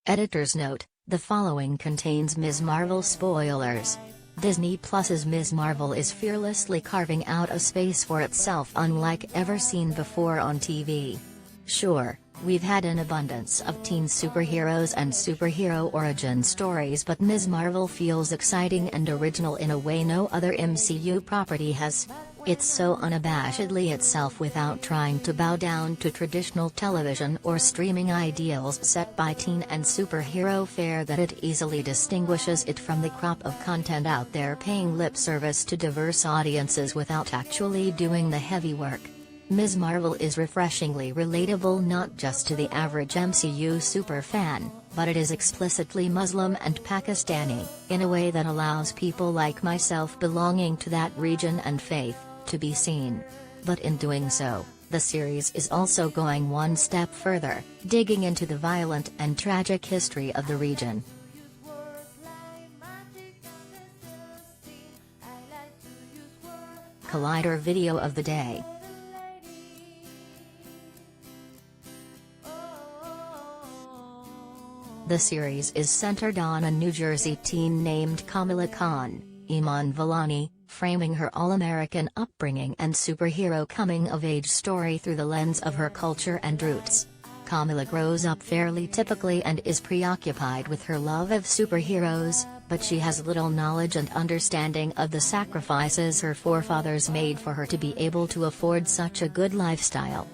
Editor's note: the following contains Ms. Marvel spoilers. Disney Plus's Ms. Marvel is fearlessly carving out a space for itself unlike ever seen before on TV. Sure, we've had an abundance of teen superheroes and superhero origin stories, but Ms. Marvel feels exciting and original in a way no other MCU property has. It's so unabashedly itself without trying to bow down to traditional television or streaming ideals set by teen and superhero fare that it easily distinguishes it from the crop of content out there paying lip service to diverse audiences without actually doing the heavy work. Ms. Marvel is refreshingly relatable not just to the average MCU superfan, but it is explicitly Muslim and Pakistani, in a way that allows people like myself belonging to that region and faith to be seen. But in doing so, the series is also going one step further, digging into the violent and tragic history of the region. Collider video of the day. The series is centered on a New Jersey teen named Kamala Khan, Iman Vellani, framing her all-American upbringing and superhero coming-of-age story through the lens of her culture and roots. Kamala grows up fairly typically and is preoccupied with her love of superheroes, but she has little knowledge and understanding of the sacrifices her forefathers made for her to be able to afford such a good lifestyle.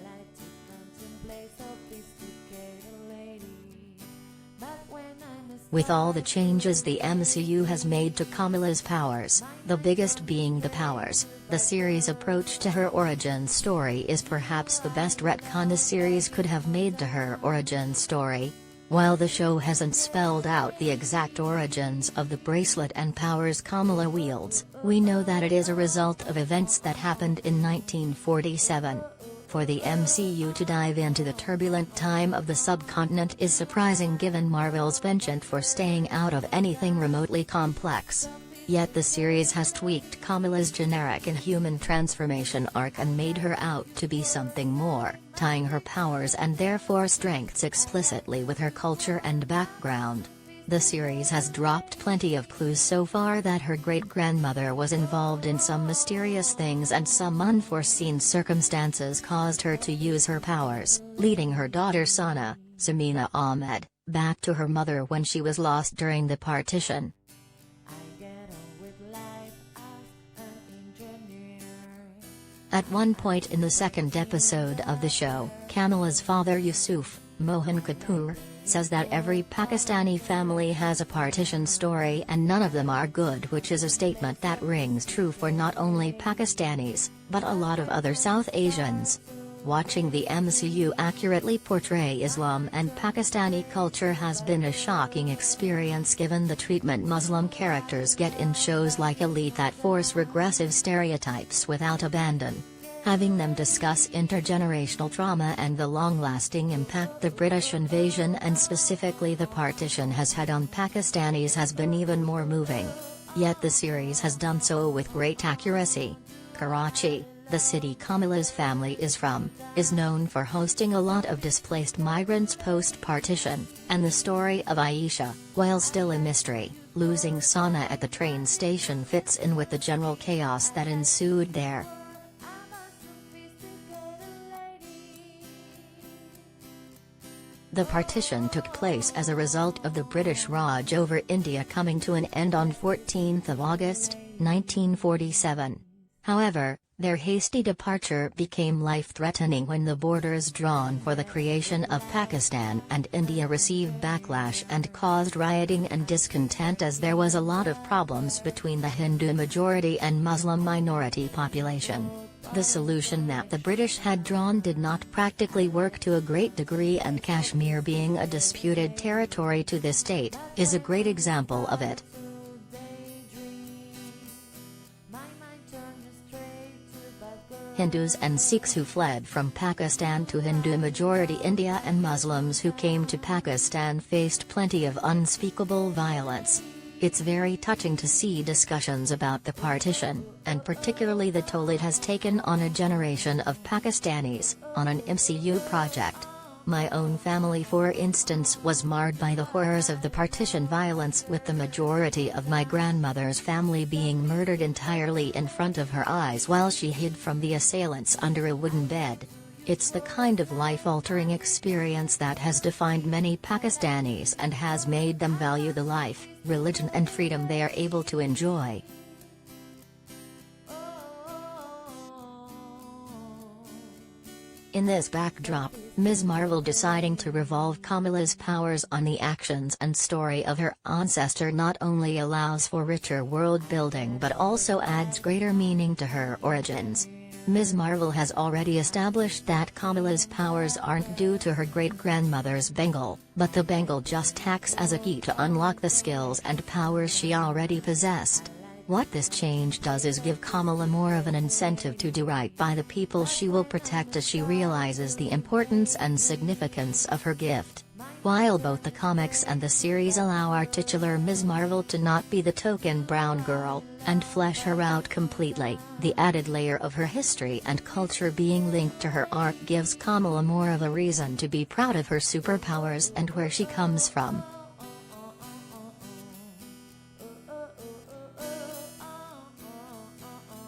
With all the changes the MCU has made to Kamala's powers, the biggest being the powers, the series' approach to her origin story is perhaps the best retcon the series could have made to her origin story. While the show hasn't spelled out the exact origins of the bracelet and powers Kamala wields, we know that it is a result of events that happened in 1947. For the MCU to dive into the turbulent time of the subcontinent is surprising given Marvel's penchant for staying out of anything remotely complex. Yet the series has tweaked Kamala's generic and human transformation arc and made her out to be something more, tying her powers and therefore strengths explicitly with her culture and background. The series has dropped plenty of clues so far that her great-grandmother was involved in some mysterious things and some unforeseen circumstances caused her to use her powers, leading her daughter Sana, Samina Ahmed, back to her mother when she was lost during the partition. At one point in the second episode of the show, Kamala's father Yusuf, Mohan Kapoor, says that every Pakistani family has a partition story and none of them are good, which is a statement that rings true for not only Pakistanis, but a lot of other South Asians. Watching the MCU accurately portray Islam and Pakistani culture has been a shocking experience given the treatment Muslim characters get in shows like Elite that force regressive stereotypes without abandon. Having them discuss intergenerational trauma and the long-lasting impact the British invasion and specifically the partition has had on Pakistanis has been even more moving. Yet the series has done so with great accuracy. Karachi, the city Kamala's family is from, is known for hosting a lot of displaced migrants post-partition, and the story of Aisha, while still a mystery, losing Sana at the train station fits in with the general chaos that ensued there. The partition took place as a result of the British Raj over India coming to an end on 14 August, 1947. However, their hasty departure became life-threatening when the borders drawn for the creation of Pakistan and India received backlash and caused rioting and discontent as there was a lot of problems between the Hindu majority and Muslim minority population. The solution that the British had drawn did not practically work to a great degree, and Kashmir, being a disputed territory to this date, is a great example of it. Hindus and Sikhs who fled from Pakistan to Hindu-majority India and Muslims who came to Pakistan faced plenty of unspeakable violence. It's very touching to see discussions about the partition, and particularly the toll it has taken on a generation of Pakistanis, on an MCU project. My own family, for instance, was marred by the horrors of the partition violence, with the majority of my grandmother's family being murdered entirely in front of her eyes while she hid from the assailants under a wooden bed. It's the kind of life-altering experience that has defined many Pakistanis and has made them value the life, religion and freedom they are able to enjoy. In this backdrop, Ms. Marvel deciding to revolve Kamila's powers on the actions and story of her ancestor not only allows for richer world building but also adds greater meaning to her origins. Ms. Marvel has already established that Kamila's powers aren't due to her great-grandmother's Bengal, but the Bengal just acts as a key to unlock the skills and powers she already possessed. What this change does is give Kamila more of an incentive to do right by the people she will protect as she realizes the importance and significance of her gift. While both the comics and the series allow our titular Ms. Marvel to not be the token brown girl, and flesh her out completely, the added layer of her history and culture being linked to her arc gives Kamila more of a reason to be proud of her superpowers and where she comes from.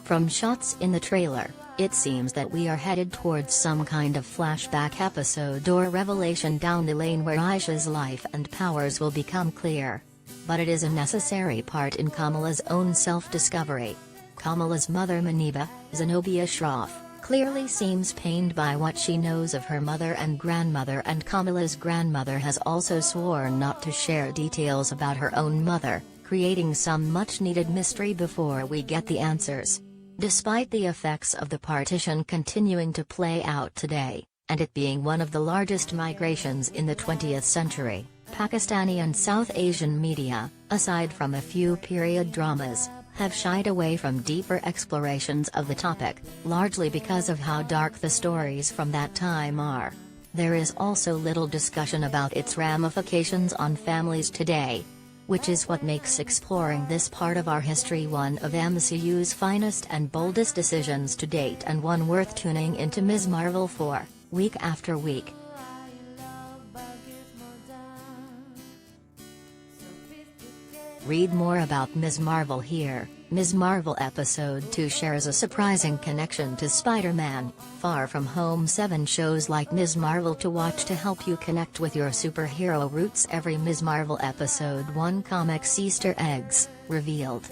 From shots in the trailer, it seems that we are headed towards some kind of flashback episode or revelation down the lane where Aisha's life and powers will become clear. But it is a necessary part in Kamila's own self-discovery. Kamila's mother Maniba, Zenobia Shroff, clearly seems pained by what she knows of her mother and grandmother, and Kamila's grandmother has also sworn not to share details about her own mother, creating some much-needed mystery before we get the answers. Despite the effects of the partition continuing to play out today, and it being one of the largest migrations in the 20th century, Pakistani and South Asian media, aside from a few period dramas, have shied away from deeper explorations of the topic, largely because of how dark the stories from that time are. There is also little discussion about its ramifications on families today, which is what makes exploring this part of our history one of MCU's finest and boldest decisions to date, and one worth tuning into Ms. Marvel for, week after week. Read more about Ms. Marvel here. Ms. Marvel Episode 2 shares a surprising connection to Spider-Man, Far From Home. 7 shows like Ms. Marvel to watch to help you connect with your superhero roots. Every Ms. Marvel Episode 1 comics Easter eggs, revealed.